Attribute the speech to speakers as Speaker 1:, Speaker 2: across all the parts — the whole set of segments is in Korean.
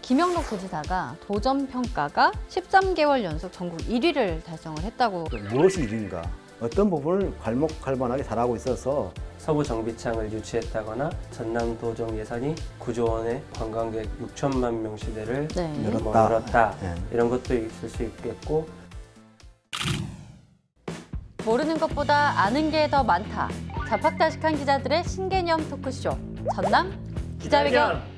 Speaker 1: 김영록 도지사가 도전평가가 13개월 연속 전국 1위를 달성을 했다고.
Speaker 2: 무엇이 일인가? 어떤 부분을 괄목할만하게 잘하고 있어서
Speaker 3: 서부 정비창을 유치했다거나 전남도정 예산이 9조 원의 관광객 6천만 명 시대를
Speaker 1: 네.
Speaker 3: 열었다.
Speaker 2: 네.
Speaker 3: 이런 것도 있을 수 있겠고,
Speaker 1: 모르는 것보다 아는 게 더 많다. 자팍다식한 기자들의 신개념 토크쇼 전남 기자회견.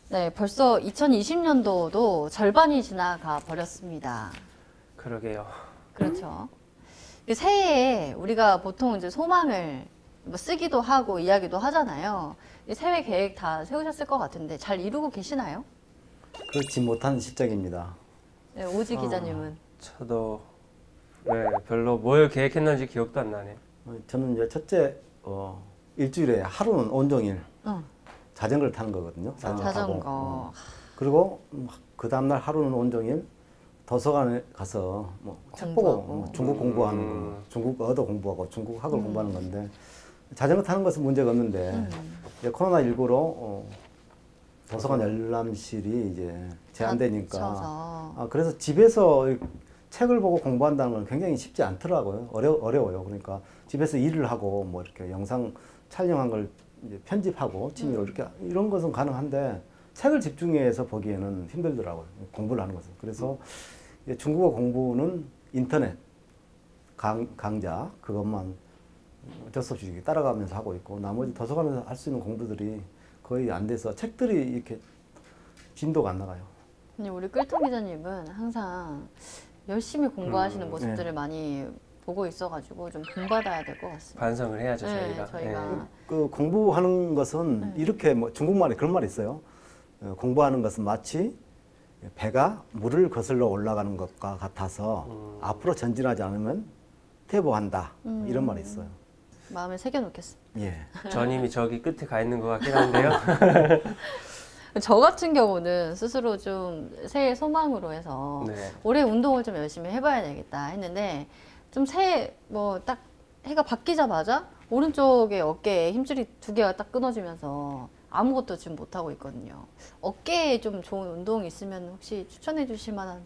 Speaker 1: 네, 벌써 2020년도도 절반이 지나가 버렸습니다.
Speaker 3: 그러게요.
Speaker 1: 그렇죠. 새해에 우리가 보통 이제 소망을 뭐 쓰기도 하고 이야기도 하잖아요. 새해 계획 다 세우셨을 것 같은데 잘 이루고 계시나요?
Speaker 2: 그렇지 못한 실정입니다.
Speaker 1: 네, 오지 기자님은.
Speaker 3: 저도 별로 뭘 계획했는지 기억도 안 나네.
Speaker 2: 저는 이제 첫째 일주일에 하루는 온종일
Speaker 1: 어,
Speaker 2: 자전거를 타는 거거든요.
Speaker 1: 자전거.
Speaker 2: 타고. 그리고 그 다음날 하루는 온종일 도서관에 가서 책 보고 중국 공부하는 거, 중국어도 공부하고 중국학을 공부하는 건데 자전거 타는 것은 문제가 없는데 이제 코로나19로 도서관 열람실이 이제 제한되니까 그래서 집에서 책을 보고 공부한다는 건 굉장히 쉽지 않더라고요. 어려워요. 그러니까 집에서 일을 하고 뭐 이렇게 영상 촬영한 걸 이제 편집하고 취미로 이렇게 이런 것은 가능한데 책을 집중해서 보기에는 힘들더라고요. 공부를 하는 것은. 그래서 중국어 공부는 인터넷 강좌 그것만 어쩔 수 없이 따라가면서 하고 있고 나머지 도서관에서 할 수 있는 공부들이 거의 안 돼서 책들이 이렇게 진도가 안 나가요.
Speaker 1: 근데 우리 꿀통 기자님은 항상 열심히 공부하시는 모습들을 많이 보고 있어가지고 좀 본받아야 될 것 같습니다.
Speaker 3: 반성을 해야죠,
Speaker 1: 네,
Speaker 3: 저희가.
Speaker 1: 저희가.
Speaker 2: 그 공부하는 것은 이렇게 뭐 중국말에 그런 말이 있어요. 공부하는 것은 마치 배가 물을 거슬러 올라가는 것과 같아서 앞으로 전진하지 않으면 퇴보한다. 이런 말이 있어요.
Speaker 1: 마음에 새겨놓겠습니다.
Speaker 2: 예.
Speaker 3: 전임이 저기 끝에 가 있는 것 같긴 한데요.
Speaker 1: 저 같은 경우는 스스로 좀 새해 소망으로 해서
Speaker 3: 네.
Speaker 1: 올해 운동을 좀 열심히 해봐야 되겠다 했는데 좀 새해 뭐 딱 해가 바뀌자마자 오른쪽에 어깨에 힘줄이 두 개가 딱 끊어지면서 아무것도 지금 못하고 있거든요. 어깨에 좀 좋은 운동이 있으면 혹시 추천해 주실 만한?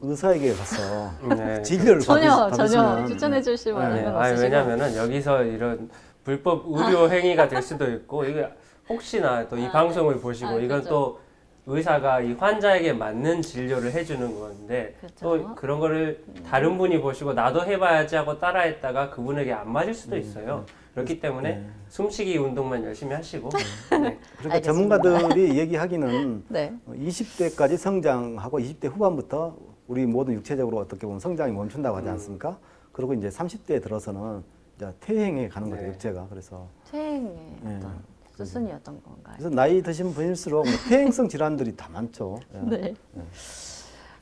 Speaker 2: 의사에게 가서
Speaker 3: 네.
Speaker 2: 진료를
Speaker 1: 전혀
Speaker 2: 받으시면
Speaker 1: 추천해 주실 만한
Speaker 3: 네.
Speaker 1: 건 없으시고?
Speaker 3: 왜냐면은 여기서 이런 불법 의료 행위가 될 수도 있고 이게 혹시나 또 이 방송을 보시고 이건
Speaker 1: 그렇죠.
Speaker 3: 또 의사가 이 환자에게 맞는 진료를 해주는 건데
Speaker 1: 그렇죠.
Speaker 3: 또 그런 거를 다른 분이 보시고 나도 해봐야지 하고 따라했다가 그분에게 안 맞을 수도 있어요. 그렇기 때문에 숨쉬기 운동만 열심히 하시고 네.
Speaker 2: 그러니까
Speaker 1: 알겠습니다.
Speaker 2: 전문가들이 얘기하기는
Speaker 1: 네.
Speaker 2: 20대까지 성장하고 20대 후반부터 우리 모든 육체적으로 어떻게 보면 성장이 멈춘다고 하지 않습니까? 그리고 이제 30대에 들어서는 이제 퇴행에 가는 거죠,
Speaker 3: 네.
Speaker 2: 육체가. 그래서
Speaker 1: 퇴행의 어떤 수순이었던 건가요?
Speaker 2: 그래서 나이 드신 분일수록 퇴행성 질환들이 다 많죠.
Speaker 1: 네.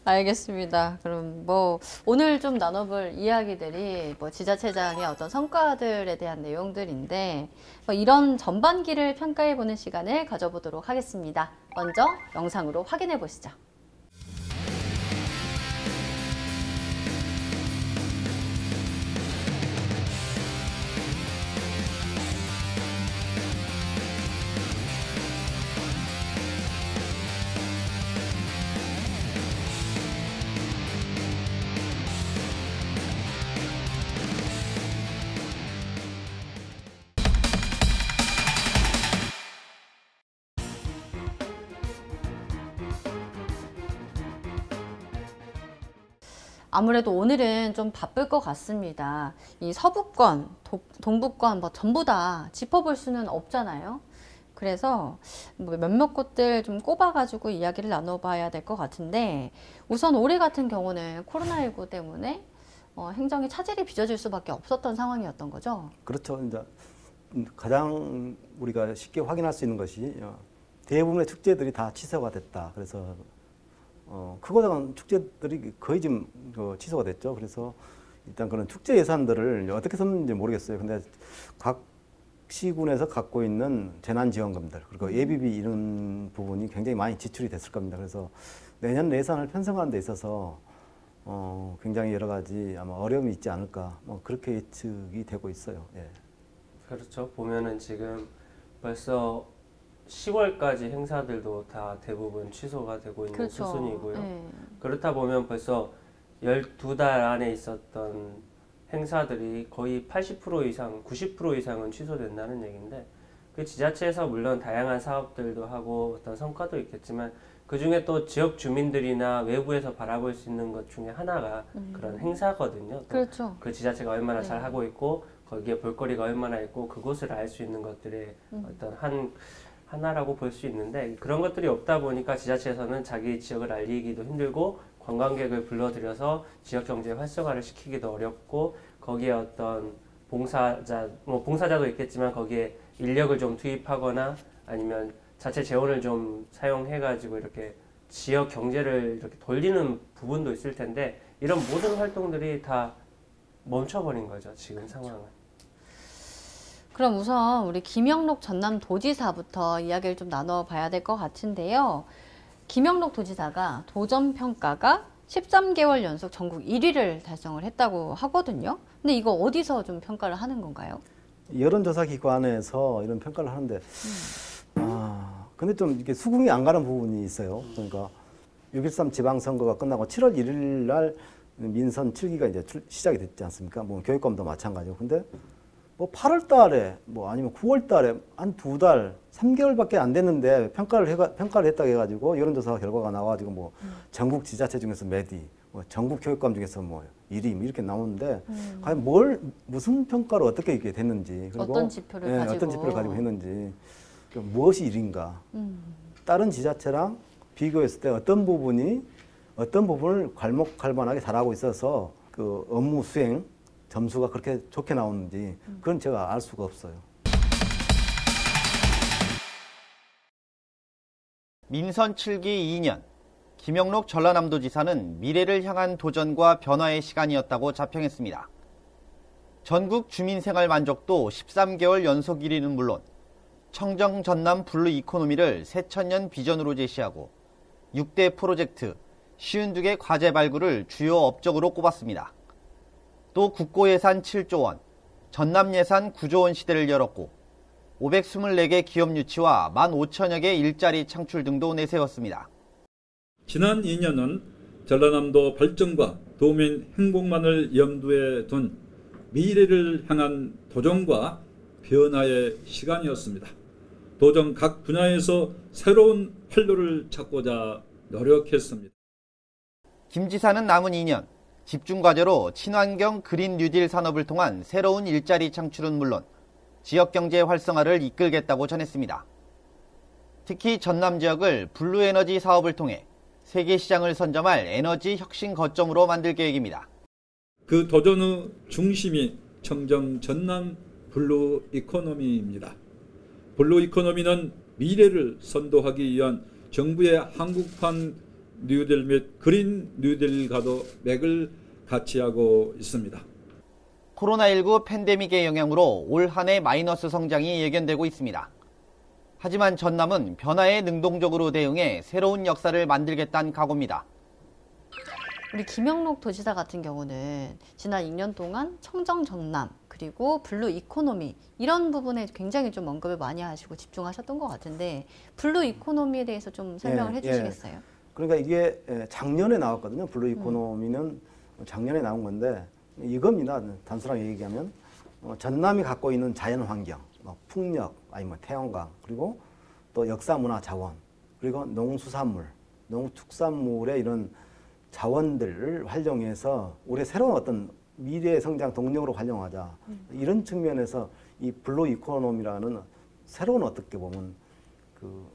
Speaker 1: 알겠습니다. 그럼 뭐 오늘 좀 나눠볼 이야기들이 뭐 지자체장의 어떤 성과들에 대한 내용들인데 뭐 이런 전반기를 평가해보는 시간을 가져보도록 하겠습니다. 먼저 영상으로 확인해 보시죠. 아무래도 오늘은 좀 바쁠 것 같습니다. 이 서부권, 동부권 뭐 전부 다 짚어볼 수는 없잖아요. 그래서 뭐 몇몇 곳들 좀 꼽아가지고 이야기를 나눠봐야 될 것 같은데 우선 올해 같은 경우는 코로나19 때문에 행정의 차질이 빚어질 수밖에 없었던 상황이었던 거죠.
Speaker 2: 그렇죠. 이제 가장 우리가 쉽게 확인할 수 있는 것이 대부분의 축제들이 다 취소가 됐다. 그래서 크고 작은 축제들이 거의 지금 취소가 됐죠. 그래서 일단 그런 축제 예산들을 어떻게 썼는지 모르겠어요. 근데 각 시군에서 갖고 있는 재난지원금들 그리고 예비비 이런 부분이 굉장히 많이 지출이 됐을 겁니다. 그래서 내년 예산을 편성하는 데 있어서 굉장히 여러 가지 아마 어려움이 있지 않을까 뭐 그렇게 예측이 되고 있어요. 예.
Speaker 3: 그렇죠. 보면은 지금 벌써 10월까지 행사들도 다 대부분 취소가 되고 있는
Speaker 1: 그렇죠.
Speaker 3: 수순이고요.
Speaker 1: 네.
Speaker 3: 그렇다 보면 벌써 12달 안에 있었던 행사들이 거의 80% 이상, 90% 이상은 취소된다는 얘기인데, 그 지자체에서 물론 다양한 사업들도 하고 어떤 성과도 있겠지만 그 중에 또 지역 주민들이나 외부에서 바라볼 수 있는 것 중에 하나가 그런 행사거든요. 또
Speaker 1: 그렇죠.
Speaker 3: 그 지자체가 얼마나
Speaker 1: 네.
Speaker 3: 잘 하고 있고 거기에 볼거리가 얼마나 있고 그곳을 알 수 있는 것들의 어떤 하나라고 볼 수 있는데, 그런 것들이 없다 보니까 지자체에서는 자기 지역을 알리기도 힘들고 관광객을 불러들여서 지역 경제 활성화를 시키기도 어렵고, 거기에 어떤 봉사자도 있겠지만 거기에 인력을 좀 투입하거나 아니면 자체 재원을 좀 사용해가지고 이렇게 지역 경제를 이렇게 돌리는 부분도 있을 텐데, 이런 모든 활동들이 다 멈춰버린 거죠, 지금 상황은.
Speaker 1: 그럼 우선 우리 김영록 전남도지사부터 이야기를 좀 나눠봐야 될 것 같은데요. 김영록 도지사가 도전평가가 13개월 연속 전국 1위를 달성을 했다고 하거든요. 근데 이거 어디서 좀 평가를 하는 건가요?
Speaker 2: 여론조사 기관에서 이런 평가를 하는데, 근데 좀 이게 수긍이 안 가는 부분이 있어요. 그러니까 6.13 지방선거가 끝나고 7월 1일 날 민선 7기가 이제 시작이 됐지 않습니까? 뭐 교육감도 마찬가지고. 근데 뭐 8월 달에 뭐 아니면 9월 달에 한 2달, 3개월밖에 안 됐는데 평가를 했다고 해가지고 여론조사 결과가 나와가지고 뭐 전국 지자체 중에서 몇 위, 뭐 전국 교육감 중에서 뭐 1위 뭐 이렇게 나오는데 과연 무슨 평가를 어떻게 이렇게 됐는지, 그리고
Speaker 1: 어떤 지표를 가지고
Speaker 2: 했는지, 무엇이 1위인가, 다른 지자체랑 비교했을 때 어떤 부분을 괄목할만하게 잘하고 있어서 그 업무 수행 점수가 그렇게 좋게 나오는지 그건 제가 알 수가 없어요.
Speaker 4: 민선 7기 2년, 김영록 전라남도지사는 미래를 향한 도전과 변화의 시간이었다고 자평했습니다. 전국 주민생활 만족도 13개월 연속 1위는 물론 청정 전남 블루 이코노미를 새천년 비전으로 제시하고 6대 프로젝트, 52개 과제 발굴을 주요 업적으로 꼽았습니다. 또 국고 예산 7조 원, 전남 예산 9조 원 시대를 열었고 524개 기업 유치와 15,000여 개 일자리 창출 등도 내세웠습니다.
Speaker 5: 지난 2년은 전라남도 발전과 도민 행복만을 염두에 둔 미래를 향한 도전과 변화의 시간이었습니다. 도전 각 분야에서 새로운 활로를 찾고자 노력했습니다.
Speaker 4: 김 지사는 남은 2년 집중과제로 친환경 그린 뉴딜 산업을 통한 새로운 일자리 창출은 물론 지역경제 활성화를 이끌겠다고 전했습니다. 특히 전남 지역을 블루에너지 사업을 통해 세계 시장을 선점할 에너지 혁신 거점으로 만들 계획입니다.
Speaker 5: 그 도전의 중심이 청정 전남 블루 이코노미입니다. 블루 이코노미는 미래를 선도하기 위한 정부의 한국판 뉴딜 및 그린 뉴딜과도 맥을 같이 하고 있습니다.
Speaker 4: 코로나19 팬데믹의 영향으로 올 한 해 마이너스 성장이 예견되고 있습니다. 하지만 전남은 변화에 능동적으로 대응해 새로운 역사를 만들겠다는 각오입니다.
Speaker 1: 우리 김영록 도지사 같은 경우는 지난 2년 동안 청정 전남 그리고 블루 이코노미 이런 부분에 굉장히 좀 언급을 많이 하시고 집중하셨던 것 같은데, 블루 이코노미에 대해서 좀 설명을 해주시겠어요?
Speaker 2: 그러니까 이게 작년에 나왔거든요. 블루 이코노미는 작년에 나온 건데 이겁니다. 단순하게 얘기하면 전남이 갖고 있는 자연 환경, 풍력, 아니면 태양광, 그리고 또 역사 문화 자원, 그리고 농수산물, 농축산물의 이런 자원들을 활용해서 우리의 새로운 어떤 미래의 성장 동력으로 활용하자. 이런 측면에서 이 블루 이코노미라는 새로운 어떻게 보면 그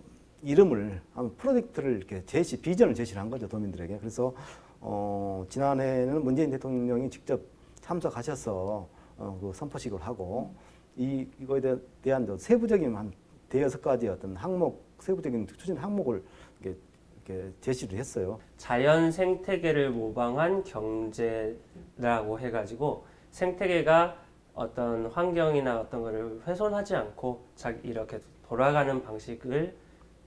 Speaker 2: 이름을 한 프로젝트를 이렇게 비전을 제시를 한 거죠, 도민들에게. 그래서 지난해에는 문재인 대통령이 직접 참석하셔서 그 선포식을 하고 이거에 대한 세부적인 한 대여섯 가지 어떤 세부적인 추진 항목을 이렇게 제시를 했어요. 자연
Speaker 3: 생태계를 모방한 경제라고 해가지고 생태계가 어떤 환경이나 어떤 거를 훼손하지 않고 이렇게 돌아가는 방식을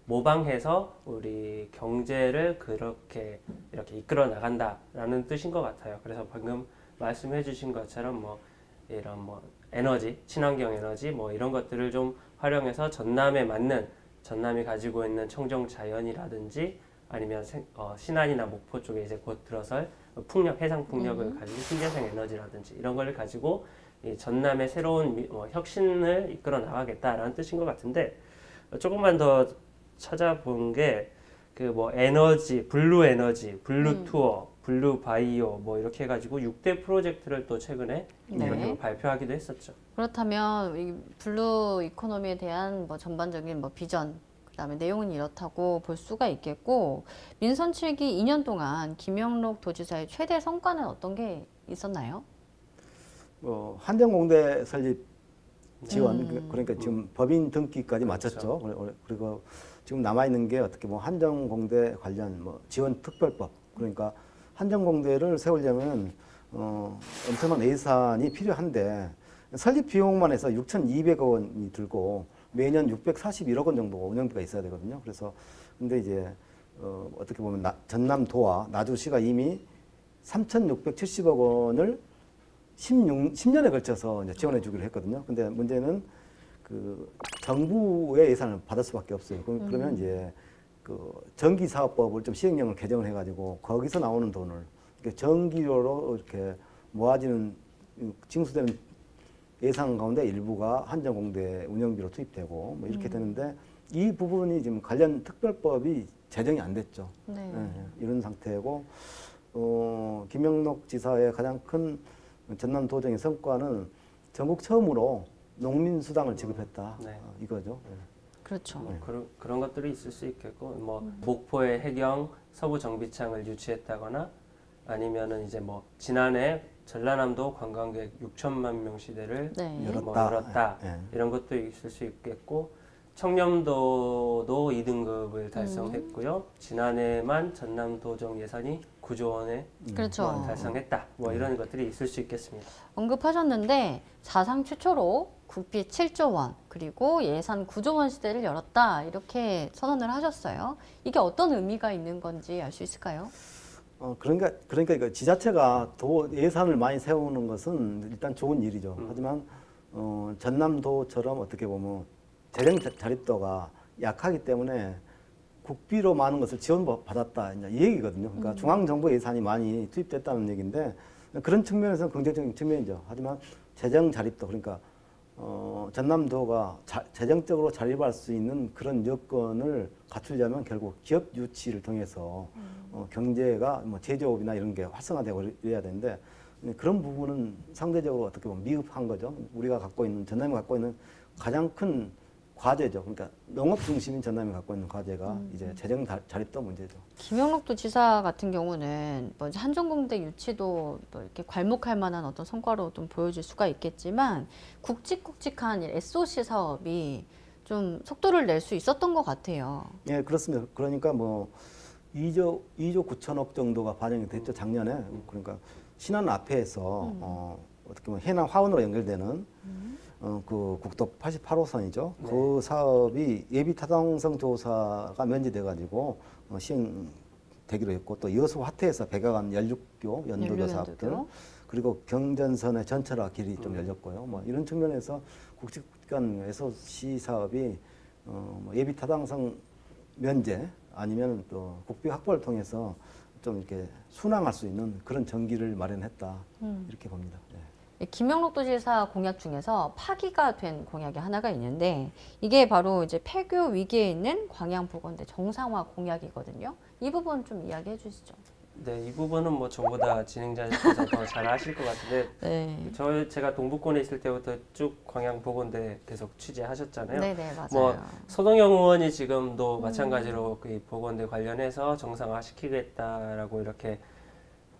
Speaker 3: 모방해서 우리 경제를 그렇게 이렇게 이끌어 나간다라는 뜻인 것 같아요. 그래서 방금 말씀해 주신 것처럼 뭐 이런 뭐 에너지, 친환경 에너지 뭐 이런 것들을 좀 활용해서 전남에 맞는 전남이 가지고 있는 청정 자연이라든지 아니면 신안이나 목포 쪽에 이제 곧 들어설 풍력, 해상 풍력을 가지고 신재생 에너지라든지 이런 걸 가지고 이 전남의 새로운 혁신을 이끌어 나가겠다라는 뜻인 것 같은데 조금만 더 찾아본 게 그 뭐 에너지, 블루 에너지, 블루 투어, 블루 바이오 뭐 이렇게 해가지고 6대 프로젝트를 또 최근에
Speaker 1: 네.
Speaker 3: 발표하기도 했었죠.
Speaker 1: 그렇다면 이 블루 이코노미에 대한 뭐 전반적인 뭐 비전, 그다음에 내용은 이렇다고 볼 수가 있겠고, 민선 7기 2년 동안 김영록 도지사의 최대 성과는 어떤 게 있었나요?
Speaker 2: 한정공대 설립 지원, 그러니까 지금 법인 등기까지 마쳤죠. 그리고 지금 남아있는 게 어떻게 뭐 한정공대 관련 뭐 지원 특별법, 그러니까 한정공대를 세우려면 엄청난 예산이 필요한데 설립 비용만 해서 6,200억 원이 들고 매년 641억 원 정도 운영비가 있어야 되거든요. 그래서 근데 이제 어떻게 보면 전남도와 나주시가 이미 3,670억 원을 10년에 걸쳐서 이제 지원해 주기로 했거든요. 근데 문제는 그 정부의 예산을 받을 수밖에 없어요. 그러면 이제 그 전기사업법을 좀 시행령을 개정을 해가지고 거기서 나오는 돈을 전기료로 이렇게 모아지는 징수되는 예산 가운데 일부가 한정공대 운영비로 투입되고 뭐 이렇게 되는데 이 부분이 지금 관련 특별법이 제정이 안 됐죠.
Speaker 1: 네.
Speaker 2: 이런 상태고 김영록 지사의 가장 큰 전남도정의 성과는 전국 처음으로 농민수당을 지급했다. 이거죠.
Speaker 1: 그렇죠.
Speaker 3: 그런 것들이 있을 수 있겠고, 뭐 목포의 해경 서부 정비창을 유치했다거나 아니면은 이제 뭐 지난해 전라남도 관광객 6천만 명 시대를 열었다. 이런 것도 있을 수 있겠고, 청렴도도 2등급을 달성했고요. 지난해만 전남도정 예산이 9조 원에
Speaker 1: 그렇죠.
Speaker 3: 달성했다. 뭐 이런 것들이 있을 수 있겠습니다.
Speaker 1: 언급하셨는데 사상 최초로 국비 7조 원 그리고 예산 9조 원 시대를 열었다 이렇게 선언을 하셨어요. 이게 어떤 의미가 있는 건지 알 수 있을까요?
Speaker 2: 그러니까 이거 지자체가 예산을 많이 세우는 것은 일단 좋은 일이죠. 하지만 전남도처럼 어떻게 보면 재정 자립도가 약하기 때문에 국비로 많은 것을 지원받았다 이 얘기거든요. 그러니까 중앙정부 예산이 많이 투입됐다는 얘기인데 그런 측면에서는 긍정적인 측면이죠. 하지만 재정 자립도, 그러니까 전남도가 재정적으로 자립할 수 있는 그런 여건을 갖추려면 결국 기업 유치를 통해서 경제가 뭐 제조업이나 이런 게 활성화되고 이래야 되는데 그런 부분은 상대적으로 어떻게 보면 미흡한 거죠. 우리가 갖고 있는, 전남이 갖고 있는 가장 큰 과제죠. 그러니까 농업 중심인 전남이 갖고 있는 과제가 이제 재정 자립도 문제죠.
Speaker 1: 김영록 도지사 같은 경우는 뭐 한정공대 유치도 뭐 이렇게 괄목할 만한 어떤 성과로 좀 보여질 수가 있겠지만 굵직굵직한 SOC 사업이 좀 속도를 낼 수 있었던 것 같아요.
Speaker 2: 예, 그렇습니다. 그러니까 뭐 2조 9천억 정도가 반영이 됐죠, 작년에. 그러니까 신안 앞에서 어떻게 보면 해남 화원으로 연결되는 그 국도 88호선이죠. 그 사업이 예비 타당성 조사가 면제돼 가지고 시행되기로 했고, 또 여수 화태에서 백악관 연륙교 연도교 사업들, 그리고 경전선의 전철화 길이 좀 열렸고요. 뭐 이런 측면에서 굵직굵직한 SOC 사업이 예비 타당성 면제 아니면 또 국비 확보를 통해서 좀 이렇게 순항할 수 있는 그런 전기를 마련했다 이렇게 봅니다.
Speaker 1: 김영록 도지사 공약 중에서 파기가 된 공약이 하나가 있는데 이게 바로 이제 폐교 위기에 있는 광양보건대 정상화 공약이거든요. 이 부분 좀 이야기해 주시죠.
Speaker 3: 네, 이 부분은 뭐 저보다 진행자께서 더 잘 아실 것 같은데 제가 동부권에 있을 때부터 쭉 광양보건대 계속 취재하셨잖아요.
Speaker 1: 네네, 맞아요.
Speaker 3: 뭐 서동영 의원이 지금도 마찬가지로 그 보건대 관련해서 정상화 시키겠다라고 이렇게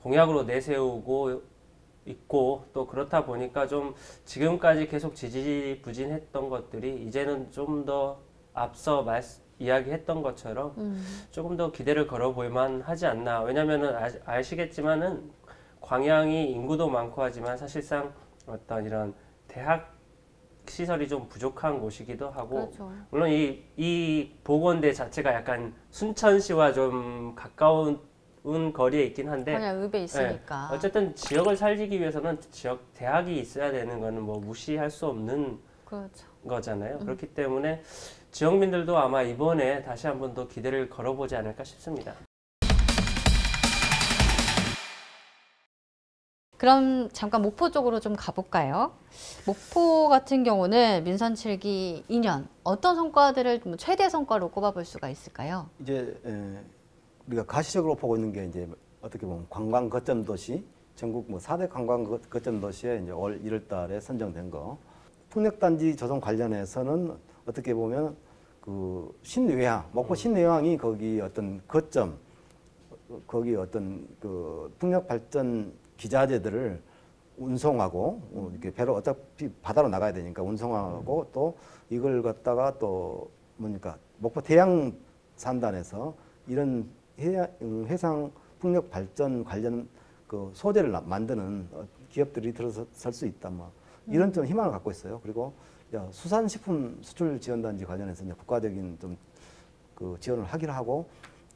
Speaker 3: 공약으로 내세우고 있고, 또 그렇다 보니까 좀 지금까지 계속 지지부진했던 것들이 이제는 좀 더 앞서 이야기했던 것처럼 조금 더 기대를 걸어볼 만하지 않나. 왜냐면은 시설이 좀 부족한 곳이기도 하고
Speaker 1: 그렇죠.
Speaker 3: 물론 이 보건대 자체가 약간 순천시와 좀 가까운 거리에 있긴 한데
Speaker 1: 그냥 읍에 있으니까.
Speaker 3: 어쨌든 지역을 살리기 위해서는 지역 대학이 있어야 되는 거는 뭐 무시할 수 없는
Speaker 1: 그렇죠.
Speaker 3: 거잖아요. 그렇기 때문에 지역민들도 아마 이번에 다시 한 번 더 기대를 걸어보지 않을까 싶습니다.
Speaker 1: 그럼 잠깐 목포 쪽으로 좀 가볼까요? 목포 같은 경우는 민선 7기 2년 어떤 성과들을 뭐 최대 성과로 꼽아볼 수가 있을까요?
Speaker 2: 이제 우리가 가시적으로 보고 있는 게 이제 어떻게 보면 관광 거점 도시, 전국 뭐 4대 관광 거점 도시에 이제 올 1월 달에 선정된 거. 풍력단지 조성 관련해서는 어떻게 보면 그 신외항, 목포 신외항이 거기 어떤 거점, 거기 어떤 그 풍력 발전 기자재들을 운송하고 이렇게 배로 어차피 바다로 나가야 되니까 운송하고 또 이걸 갖다가 또 뭐니까 목포 태양산단에서 이런 해상 풍력 발전 관련 그 소재를 만드는 기업들이 들어설 수 있다 뭐 이런 좀 희망을 갖고 있어요. 그리고 수산식품 수출 지원단지 관련해서 이제 국가적인 좀 그 지원을 하기로 하고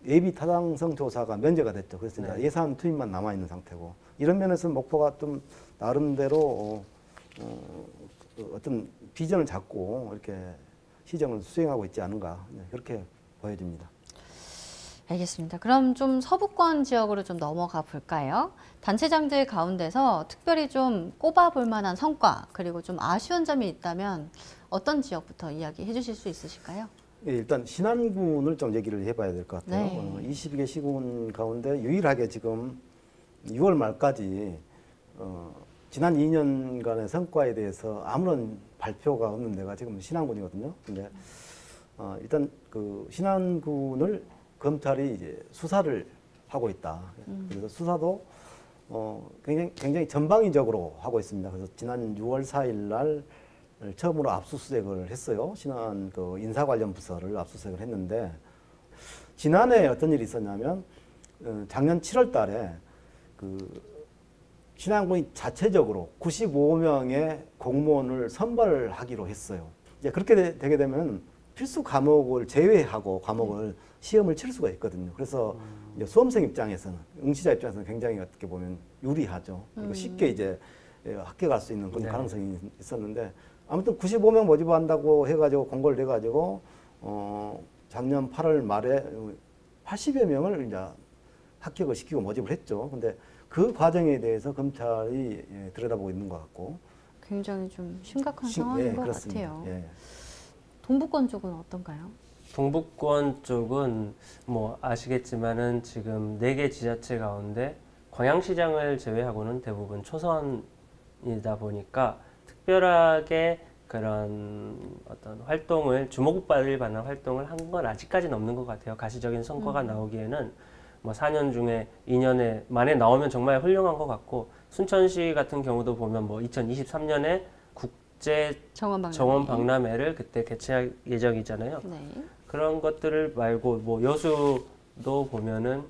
Speaker 2: 예비 타당성 조사가 면제가 됐죠. 그래서 이제 예산 투입만 남아 있는 상태고 이런 면에서 목포가 좀 나름대로 어떤 비전을 잡고 이렇게 시정을 수행하고 있지 않은가 그렇게 보여집니다.
Speaker 1: 알겠습니다. 그럼 좀 서부권 지역으로 좀 넘어가 볼까요? 단체장들 가운데서 특별히 좀 꼽아볼 만한 성과 그리고 좀 아쉬운 점이 있다면 어떤 지역부터 이야기해 주실 수 있으실까요?
Speaker 2: 예, 일단 신안군을 좀 얘기를 해봐야 될 것 같아요.
Speaker 1: 네.
Speaker 2: 22개 시군 가운데 유일하게 지금 6월 말까지 지난 2년간의 성과에 대해서 아무런 발표가 없는 데가 지금 신안군이거든요. 근데 일단 그 신안군을 검찰이 이제 수사를 하고 있다. 그래서 수사도 굉장히 전방위적으로 하고 있습니다. 그래서 지난 6월 4일 날 처음으로 압수수색을 했어요. 신안 그 인사 관련 부서를 압수수색을 했는데 지난해 어떤 일이 있었냐면 작년 7월 달에 그 신안군이 자체적으로 95명의 공무원을 선발하기로 했어요. 이제 그렇게 되게 되면 필수 과목을 제외하고 과목을 시험을 칠 수가 있거든요. 그래서 이제 수험생 입장에서는 응시자 입장에서는 굉장히 어떻게 보면 유리하죠. 그리고 쉽게 이제 합격할 수 있는 그런 가능성이 있었는데 아무튼 95명 모집한다고 해가지고 공고를 해가지고 작년 8월 말에 80여 명을 이제 합격을 시키고 모집을 했죠. 근데 그 과정에 대해서 검찰이 들여다보고 있는 것 같고
Speaker 1: 굉장히 좀 심각한 상황인 것
Speaker 2: 그렇습니다.
Speaker 1: 같아요.
Speaker 2: 예.
Speaker 1: 동부권 쪽은 어떤가요?
Speaker 3: 동북권 쪽은 뭐 아시겠지만은 지금 4개 지자체 가운데 광양시장을 제외하고는 대부분 초선이다 보니까 특별하게 그런 어떤 활동을 주목받을 만한 활동을 한 건 아직까지는 없는 것 같아요. 가시적인 성과가 나오기에는 뭐 4년 중에 2년에 만에 나오면 정말 훌륭한 것 같고 순천시 같은 경우도 보면 뭐 2023년에 국제 정원 박람회를 그때 개최할 예정이잖아요.
Speaker 1: 네.
Speaker 3: 그런 것들을 말고 뭐 여수도 보면은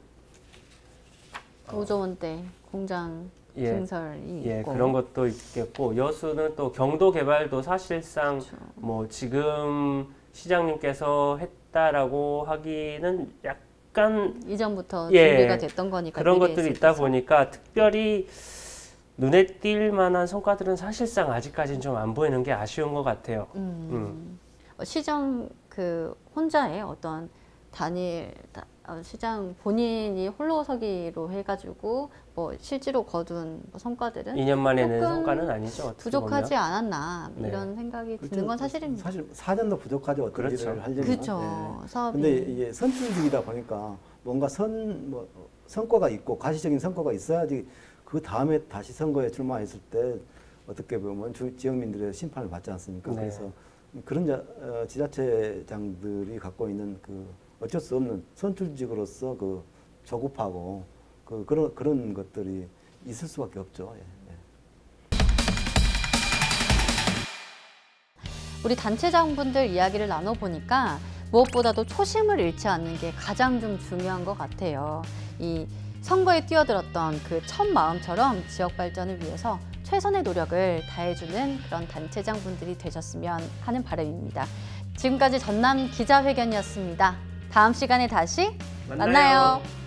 Speaker 1: 오조원대 공장 증설이 있고
Speaker 3: 그런 것도 있겠고 여수는 또 경도 개발도 사실상
Speaker 1: 그렇죠.
Speaker 3: 뭐 지금 시장님께서 했다라고 하기는 약간
Speaker 1: 이전부터 준비가 됐던 거니까
Speaker 3: 그런 것들이 있다 보니까 특별히 눈에 띌 만한 성과들은 사실상 아직까지는 좀 안 보이는 게 아쉬운 것 같아요.
Speaker 1: 시장 그 혼자의 어떤 단일 시장 본인이 홀로서기로 해가지고 뭐 실제로 거둔 성과들은
Speaker 3: 2년 만에 낸
Speaker 1: 조금
Speaker 3: 성과는 아니죠. 어떻게
Speaker 1: 부족하지
Speaker 3: 보면.
Speaker 1: 않았나 이런 생각이 드는 건 사실입니다.
Speaker 2: 사실 4년도 부족하죠. 어떤
Speaker 3: 그렇죠.
Speaker 2: 일을 하려면.
Speaker 1: 그렇죠. 사업이.
Speaker 2: 근데 이게 선출직이다 보니까 뭔가 성과가 있고 가시적인 성과가 있어야지 그 다음에 다시 선거에 출마했을 때 어떻게 보면 지역민들의 심판을 받지 않습니까?
Speaker 3: 네.
Speaker 2: 그래서 그런 지자체장들이 갖고 있는 그 어쩔 수 없는 선출직으로서 그 조급하고 그런 것들이 있을 수밖에 없죠. 예.
Speaker 1: 우리 단체장분들 이야기를 나눠보니까 무엇보다도 초심을 잃지 않는 게 가장 좀 중요한 것 같아요. 이 선거에 뛰어들었던 그 첫 마음처럼 지역 발전을 위해서 최선의 노력을 다해주는 그런 단체장분들이 되셨으면 하는 바람입니다. 지금까지 전남 기자회견이었습니다. 다음 시간에 다시 만나요.